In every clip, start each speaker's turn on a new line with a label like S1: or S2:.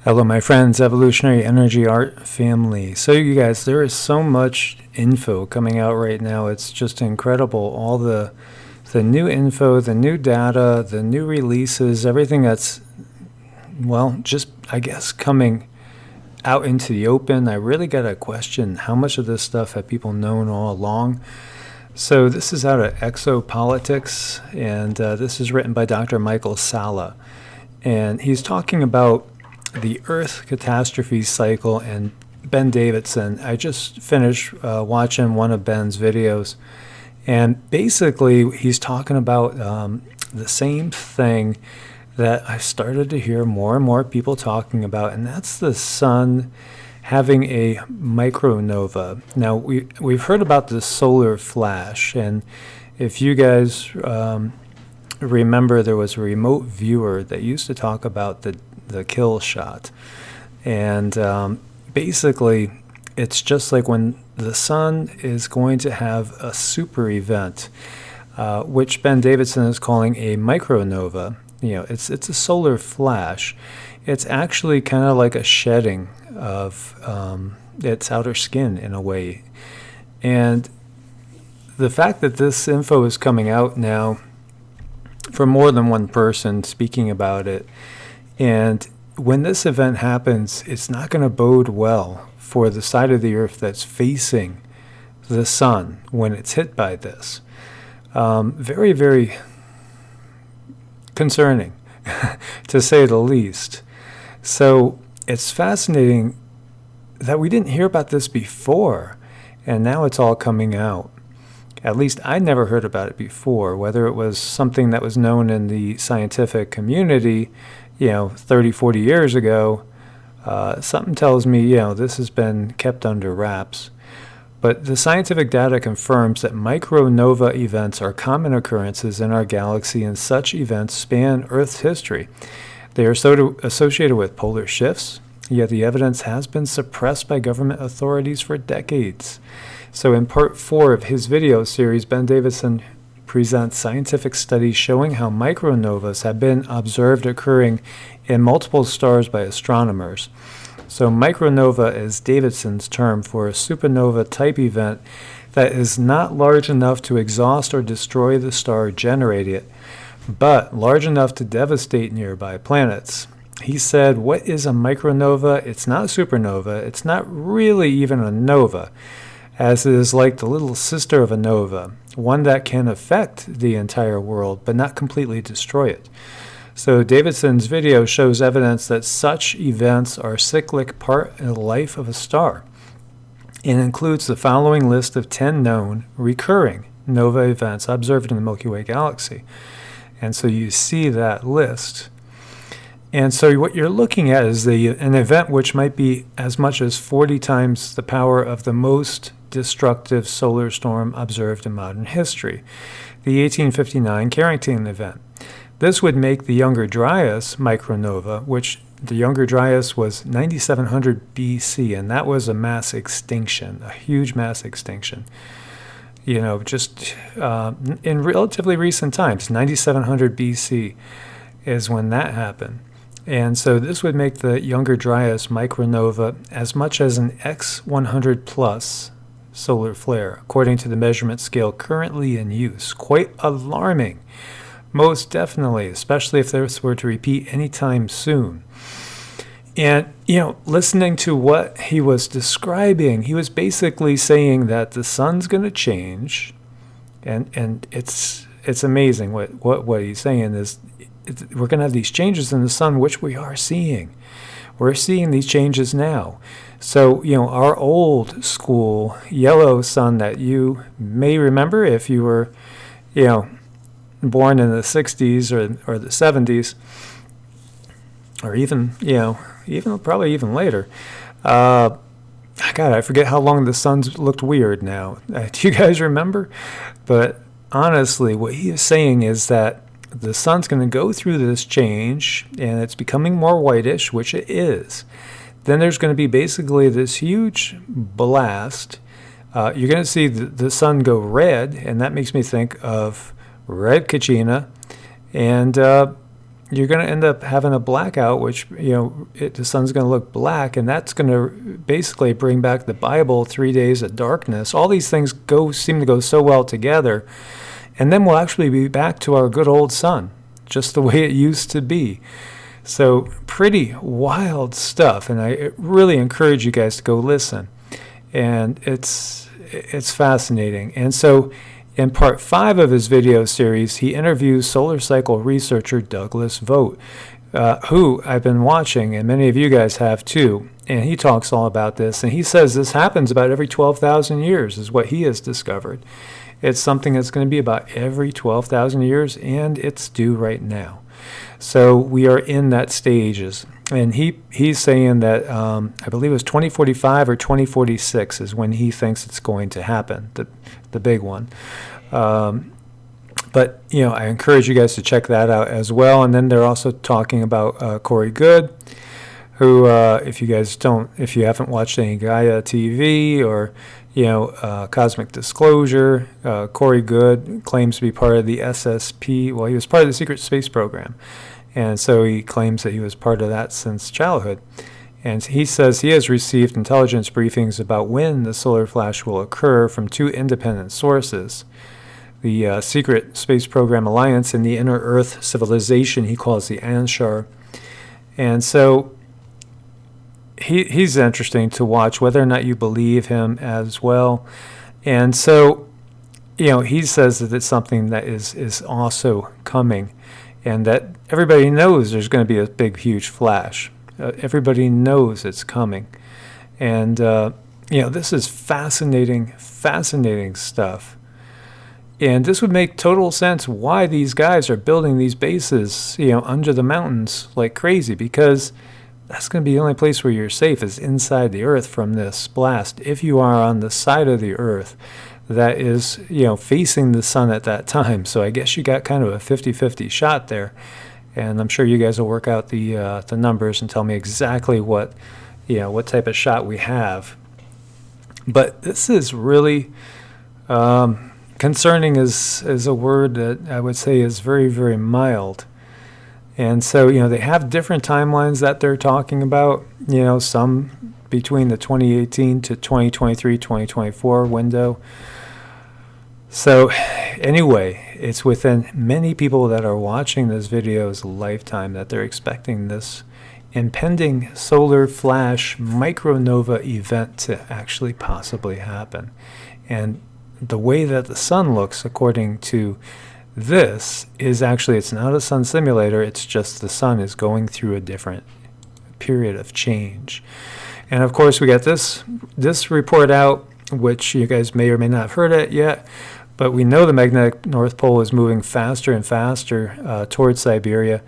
S1: Hello, my friends, Evolutionary Energy Art family. So, you guys, there is so much info coming out right now. It's just incredible. All the new info, the new data, the new releases, everything that's, well, just, I guess, coming out into the open. I really got to question how much of this stuff have people known all along. So, this is out of Exopolitics, and this is written by Dr. Michael Salla. And he's talking about the Earth catastrophe cycle and Ben Davidson. I just finished watching one of Ben's videos, and basically he's talking about the same thing that I started to hear more and more people talking about, and that's the sun having a micronova. Now, we've heard about the solar flash, and if you guys remember, there was a remote viewer that used to talk about the kill shot. And basically, it's just like when the sun is going to have a super event, which Ben Davidson is calling a micronova. You know, it's a solar flash. It's actually kind of like a shedding of its outer skin in a way. And the fact that this info is coming out now from more than one person speaking about it, and when this event happens, it's not going to bode well for the side of the Earth that's facing the sun when it's hit by this. Very, very concerning, to say the least. So it's fascinating that we didn't hear about this before, and now it's all coming out. At least I never heard about it before, whether it was something that was known in the scientific community, 30, 40 years ago. Something tells me, this has been kept under wraps. But the scientific data confirms that micronova events are common occurrences in our galaxy, and such events span Earth's history. They are associated with polar shifts, yet the evidence has been suppressed by government authorities for decades. So in part 4 of his video series, Ben Davidson presents scientific studies showing how micronovas have been observed occurring in multiple stars by astronomers. So micronova is Davidson's term for a supernova-type event that is not large enough to exhaust or destroy the star generating it, but large enough to devastate nearby planets. He said, what is a micronova? It's not a supernova. It's not really even a nova, as it is like the little sister of a nova, one that can affect the entire world but not completely destroy it. So Davidson's video shows evidence that such events are a cyclic part in the life of a star, and includes the following list of 10 known recurring nova events observed in the Milky Way galaxy. And so you see that list. And so what you're looking at is an event which might be as much as 40 times the power of the most destructive solar storm observed in modern history, the 1859 Carrington event. This would make the Younger Dryas micronova, which the Younger Dryas was 9700 BC, and that was a mass extinction, a huge mass extinction. Just in relatively recent times, 9700 BC is when that happened. And so this would make the Younger Dryas micronova as much as an X100 plus solar flare, according to the measurement scale currently in use. Quite alarming, most definitely, especially if this were to repeat anytime soon. And, listening to what he was describing, he was basically saying that the sun's going to change, and it's amazing what he's saying is we're going to have these changes in the sun, which we are seeing. We're seeing these changes now. So, our old school yellow sun that you may remember if you were, born in the 60s or the 70s, or even probably even later. God, I forget how long the suns looked weird now. Do you guys remember? But honestly, what he is saying is that the sun's going to go through this change, and it's becoming more whitish, which it is. Then there's going to be basically this huge blast. You're going to see the sun go red, and that makes me think of red Kachina. And you're going to end up having a blackout, which, the sun's going to look black, and that's going to basically bring back the Bible, 3 days of darkness. All these things seem to go so well together, and then we'll actually be back to our good old sun, just the way it used to be. So pretty wild stuff, and I really encourage you guys to go listen. And it's fascinating. And so in part 5 of his video series, he interviews solar cycle researcher Douglas Vogt, who I've been watching, and many of you guys have too. And he talks all about this, and he says this happens about every 12,000 years is what he has discovered. It's something that's going to be about every 12,000 years, and it's due right now. So we are in that stages, and he's saying that I believe it was 2045 or 2046 is when he thinks it's going to happen, the big one. But I encourage you guys to check that out as well. And then they're also talking about Corey Goode, who if you haven't watched any Gaia TV or Cosmic Disclosure, Corey Goode claims to be part of the SSP. Well, he was part of the Secret Space Program, and so he claims that he was part of that since childhood. And he says he has received intelligence briefings about when the solar flash will occur from 2 independent sources, the Secret Space Program Alliance and the Inner Earth Civilization he calls the Anshar. And so he's interesting to watch, whether or not you believe him as well. And so, he says that it's something that is also coming, and that everybody knows there's going to be a big, huge flash. Everybody knows it's coming. And, this is fascinating stuff. And this would make total sense why these guys are building these bases, under the mountains like crazy, because that's going to be the only place where you're safe is inside the Earth from this blast. If you are on the side of the Earth that is, facing the sun at that time. So I guess you got kind of a 50-50 shot there. And I'm sure you guys will work out the numbers and tell me exactly what type of shot we have. But this is really concerning is a word that I would say is very, very mild. And so, they have different timelines that they're talking about, some between the 2018 to 2023, 2024 window. So anyway, it's within many people that are watching this video's lifetime that they're expecting this impending solar flash micronova event to actually possibly happen. And the way that the sun looks, according to this, is actually, it's not a sun simulator, it's just the sun is going through a different period of change. And of course we got this report out, which you guys may or may not have heard it yet, but we know the magnetic North Pole is moving faster and faster towards Siberia,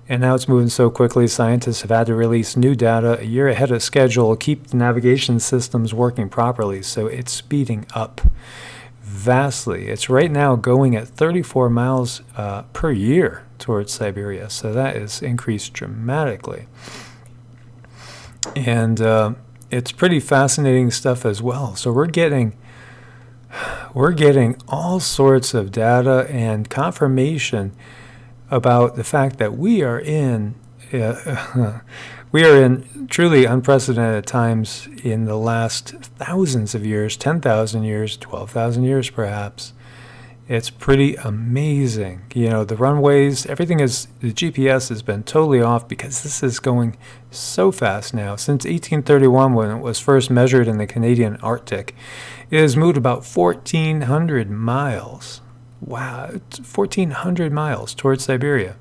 S1: and now it's moving so quickly scientists have had to release new data a year ahead of schedule to keep the navigation systems working properly. So it's speeding up vastly. It's right now going at 34 miles per year towards Siberia, so that is increased dramatically. And it's pretty fascinating stuff as well. So we're getting all sorts of data and confirmation about the fact that we are in truly unprecedented times in the last thousands of years, 10,000 years, 12,000 years perhaps. It's pretty amazing. The runways, everything the GPS has been totally off because this is going so fast now. Since 1831, when it was first measured in the Canadian Arctic, it has moved about 1,400 miles. Wow, 1,400 miles towards Siberia.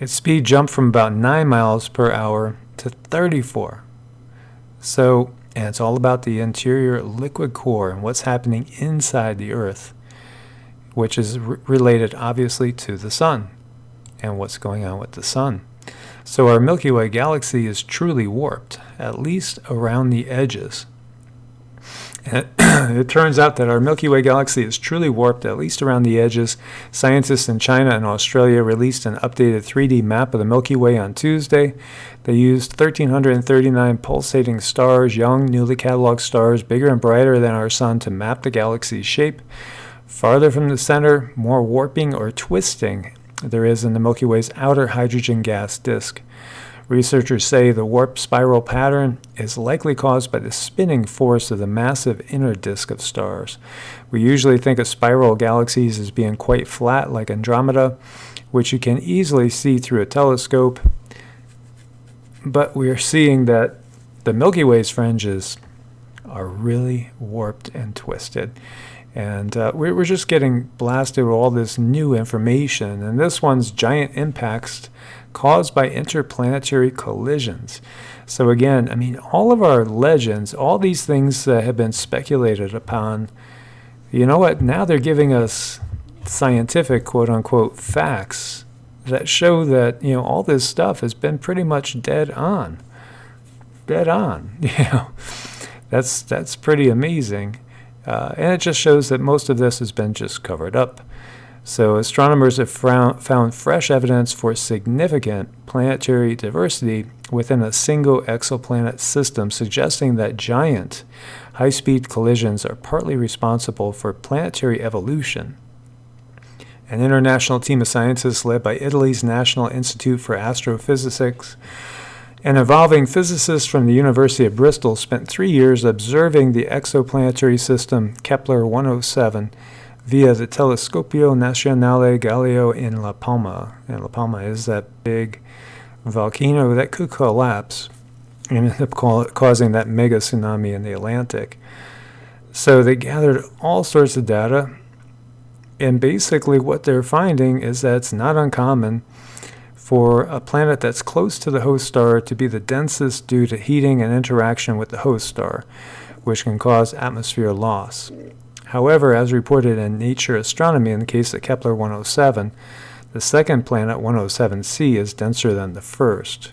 S1: Its speed jumped from about 9 miles per hour to 34. So, and it's all about the interior liquid core and what's happening inside the Earth, which is related obviously to the sun and what's going on with the sun. So our Milky Way galaxy is truly warped, at least around the edges. And it turns out that our Milky Way galaxy is truly warped, at least around the edges. Scientists in China and Australia released an updated 3D map of the Milky Way on Tuesday. They used 1,339 pulsating stars, young, newly cataloged stars, bigger and brighter than our sun, to map the galaxy's shape. Farther from the center, more warping or twisting there is in the Milky Way's outer hydrogen gas disk. Researchers say the warp spiral pattern is likely caused by the spinning force of the massive inner disk of stars. We usually think of spiral galaxies as being quite flat, like Andromeda, which you can easily see through a telescope. But we are seeing that the Milky Way's fringes are really warped and twisted. And we're just getting blasted with all this new information. And this one's giant impacts caused by interplanetary collisions. So again, I mean, all of our legends, all these things that have been speculated upon, you know what? Now they're giving us scientific, quote-unquote, facts that show that, you know, all this stuff has been pretty much dead on. Dead on, you know. That's pretty amazing. And it just shows that most of this has been just covered up. So astronomers have found fresh evidence for significant planetary diversity within a single exoplanet system, suggesting that giant high-speed collisions are partly responsible for planetary evolution. An international team of scientists led by Italy's National Institute for Astrophysics and evolving physicists from the University of Bristol spent 3 years observing the exoplanetary system Kepler-107 via the Telescopio Nazionale Galileo in La Palma. And La Palma is that big volcano that could collapse and end up causing that mega tsunami in the Atlantic. So they gathered all sorts of data, and basically what they're finding is that it's not uncommon for a planet that's close to the host star to be the densest due to heating and interaction with the host star, which can cause atmosphere loss. However, as reported in Nature Astronomy in the case of Kepler-107, the second planet, 107c, is denser than the first,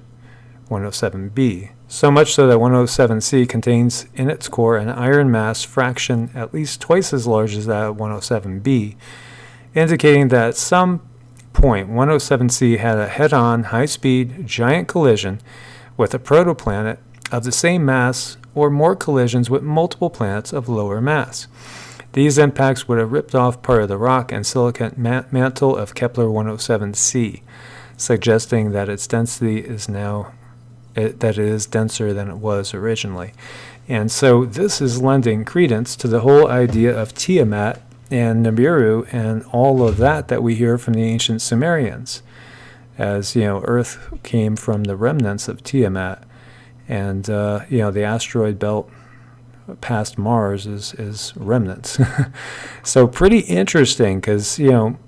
S1: 107b. So much so that 107c contains in its core an iron mass fraction at least twice as large as that of 107b, indicating that at some point 107c had a head-on, high-speed, giant collision with a protoplanet of the same mass or more collisions with multiple planets of lower mass. These impacts would have ripped off part of the rock and silicate mantle of Kepler-107c, suggesting that its density is that it is denser than it was originally. And so this is lending credence to the whole idea of Tiamat and Nibiru and all of that we hear from the ancient Sumerians. As, you know, Earth came from the remnants of Tiamat, and, you know, the asteroid belt past Mars is remnants. So pretty interesting, because, you know,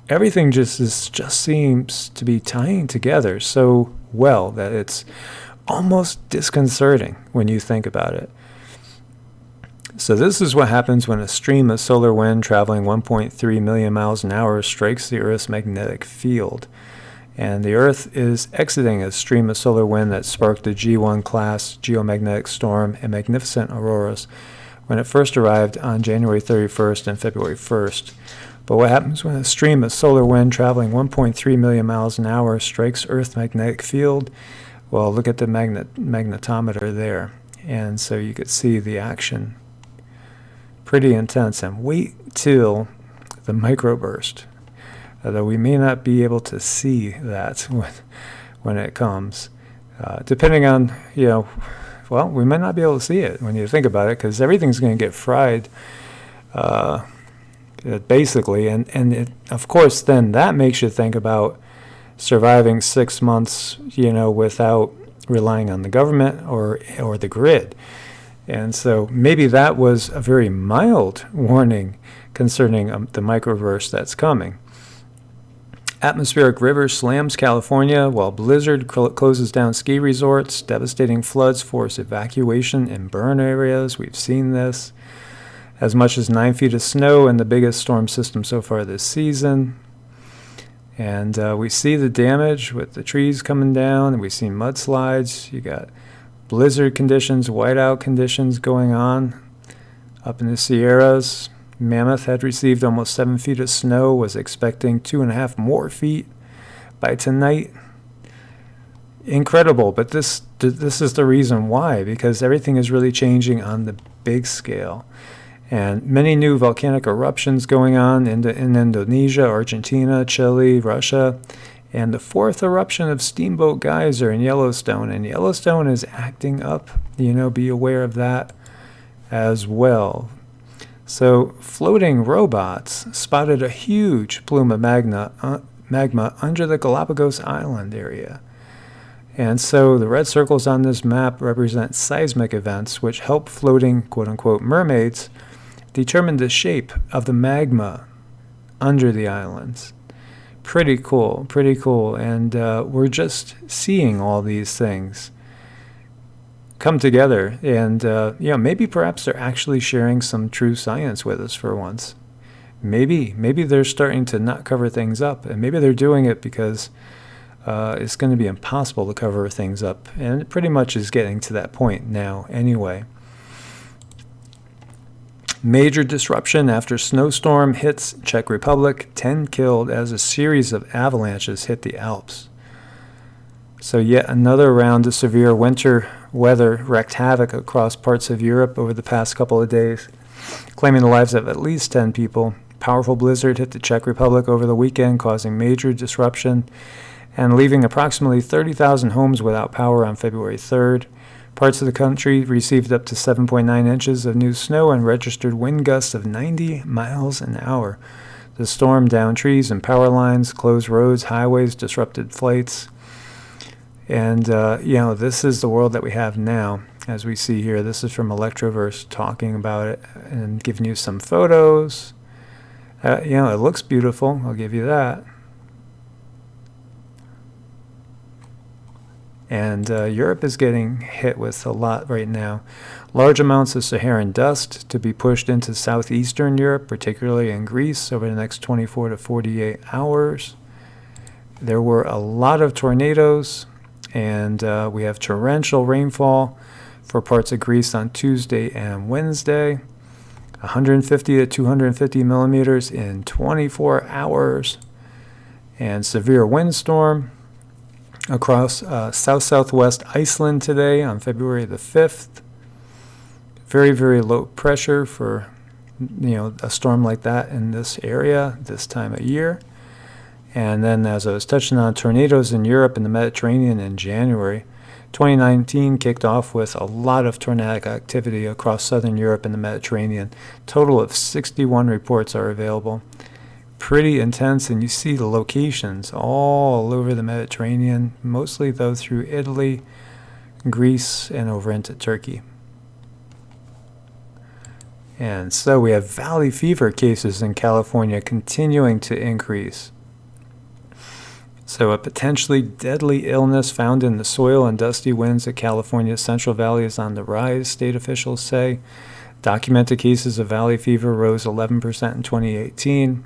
S1: everything just seems to be tying together so well that it's almost disconcerting when you think about it. So this is what happens when a stream of solar wind traveling 1.3 million miles an hour strikes the Earth's magnetic field. And the Earth is exiting a stream of solar wind that sparked the G1 class geomagnetic storm and magnificent auroras when it first arrived on January 31st and February 1st. But what happens when a stream of solar wind traveling 1.3 million miles an hour strikes Earth's magnetic field? Well, look at the magnetometer there. And so you could see the action. Pretty intense. And wait till the microburst. Although we may not be able to see that when it comes. Depending on, you know, well, we might not be able to see it when you think about it, because everything's going to get fried, basically. And it, of course, then that makes you think about surviving 6 months, you know, without relying on the government or the grid. And so maybe that was a very mild warning concerning the microburst that's coming. Atmospheric river slams California, while blizzard closes down ski resorts. Devastating floods force evacuation in burn areas. We've seen this. As much as 9 feet of snow in the biggest storm system so far this season. And we see the damage with the trees coming down, and we see mudslides. You got blizzard conditions, whiteout conditions going on up in the Sierras. Mammoth had received almost 7 feet of snow, was expecting 2.5 more feet by tonight. Incredible, but this is the reason why, because everything is really changing on the big scale. And many new volcanic eruptions going on in Indonesia, Argentina, Chile, Russia, and the 4th eruption of Steamboat Geyser in Yellowstone. And Yellowstone is acting up. Be aware of that as well. So floating robots spotted a huge plume of magma under the Galapagos Island area. And so the red circles on this map represent seismic events which help floating quote-unquote mermaids determine the shape of the magma under the islands. Pretty cool. And we're just seeing all these things come together. And, maybe perhaps they're actually sharing some true science with us for once. Maybe they're starting to not cover things up. And maybe they're doing it because it's going to be impossible to cover things up. And it pretty much is getting to that point now anyway. Major disruption after snowstorm hits Czech Republic, 10 killed as a series of avalanches hit the Alps. So yet another round of severe winter weather wreaked havoc across parts of Europe over the past couple of days, claiming the lives of at least 10 people. Powerful blizzard hit the Czech Republic over the weekend, causing major disruption and leaving approximately 30,000 homes without power on February 3rd. Parts of the country received up to 7.9 inches of new snow and registered wind gusts of 90 miles an hour. The storm downed trees and power lines, closed roads, highways, disrupted flights. And, this is the world that we have now, as we see here. This is from Electroverse talking about it and giving you some photos. It looks beautiful. I'll give you that. And Europe is getting hit with a lot right now. Large amounts of Saharan dust to be pushed into southeastern Europe, particularly in Greece, over the next 24 to 48 hours. There were a lot of tornadoes, and we have torrential rainfall for parts of Greece on Tuesday and Wednesday. 150 to 250 millimeters in 24 hours. And severe windstorm across south-southwest Iceland today on February the 5th. Very, very low pressure for, a storm like that in this area this time of year. And then, as I was touching on, tornadoes in Europe and the Mediterranean in January. 2019 kicked off with a lot of tornadic activity across southern Europe and the Mediterranean. Total of 61 reports are available. Pretty intense, and you see the locations all over the Mediterranean, mostly though through Italy, Greece, and over into Turkey. And so we have valley fever cases in California continuing to increase. So a potentially deadly illness found in the soil and dusty winds of California's Central Valley is on the rise, state officials say. Documented cases of valley fever rose 11% in 2018.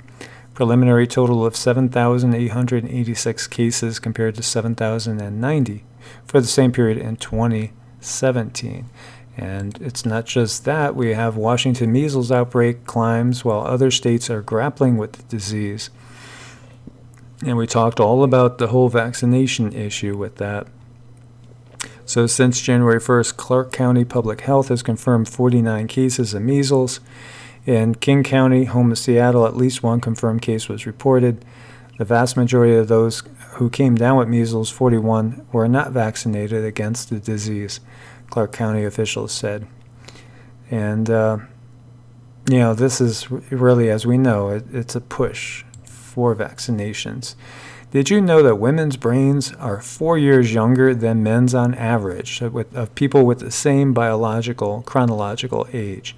S1: Preliminary total of 7,886 cases compared to 7,090 for the same period in 2017. And it's not just that. We have Washington measles outbreak climbs while other states are grappling with the disease. And we talked all about the whole vaccination issue with that. So since January 1st, Clark County Public Health has confirmed 49 cases of measles. In King County, home of Seattle, at least one confirmed case was reported. The vast majority of those who came down with measles, 41, were not vaccinated against the disease, Clark County officials said. And, this is really, as we know, it's a push for vaccinations. Did you know that women's brains are 4 years younger than men's on average, of people with the same chronological age?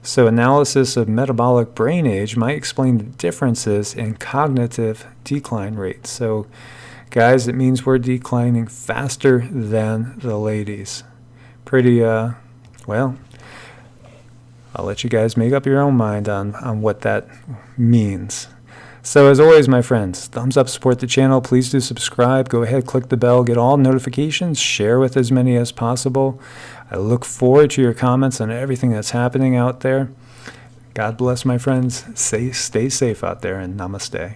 S1: So analysis of metabolic brain age might explain the differences in cognitive decline rates. So, guys, it means we're declining faster than the ladies. Pretty, I'll let you guys make up your own mind on what that means. So as always, my friends, thumbs up, support the channel. Please do subscribe. Go ahead, click the bell, get all notifications, share with as many as possible. I look forward to your comments on everything that's happening out there. God bless, my friends. Stay safe out there, and namaste.